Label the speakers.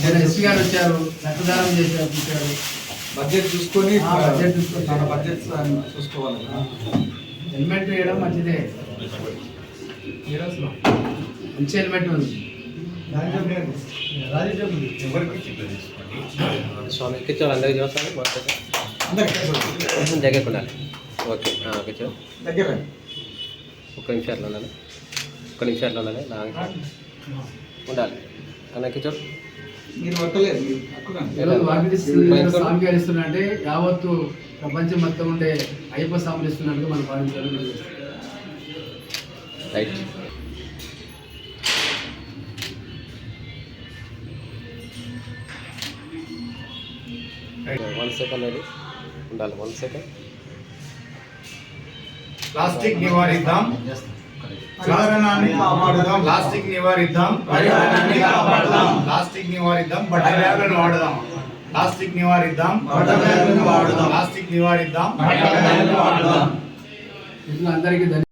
Speaker 1: SP గారు వచ్చారు, రక్తదానం చేశారు.
Speaker 2: బడ్జెట్ చూసుకొని
Speaker 1: మన
Speaker 2: బడ్జెట్ చూసుకోవాలి.
Speaker 1: హెల్మెట్ వేయడం మంచిదే, మంచి హెల్మెట్ ఉంది.
Speaker 3: స్వామి ఎక్కించాలి, అందరికి చూస్తాను దగ్గరకు ఉండాలి. ఓకే ఓకే చూ
Speaker 2: దగ్గర
Speaker 3: ఒక్క నిమిషాల్లో ఉండాలి, ఒక్క నిమిషాల్లో ఉండాలి, ఉండాలి అన్న ఎక్కించు.
Speaker 2: మీరు పట్టలేదు
Speaker 1: స్వామి గారు ఇస్తున్నట్టే యావత్తు ప్రపంచం మొత్తం ఉండే అయ్యప్ప స్వాములు ఇస్తున్నట్టుగా మనం భావించాలి.
Speaker 3: రైట్. వన్ సెకండ్ అది ఉండాలి, 1 సెకండ్.
Speaker 4: ప్లాస్టిక్ నివారిద్దాం, పర్యావరణాన్ని కాపాడుదాం. ప్లాస్టిక్ నివారిద్దాం, పర్యావరణాన్ని కాపాడుదాం. ప్లాస్టిక్ నివారిద్దాం, బట్ట బ్యాగులను వాడుదాం. ప్లాస్టిక్ నివారిద్దాం, బట్ట బ్యాగులను వాడుదాం. ప్లాస్టిక్ నివారిద్దాం, బట్ట బ్యాగులను వాడుదాం.
Speaker 1: ఇట్లా అందరికీ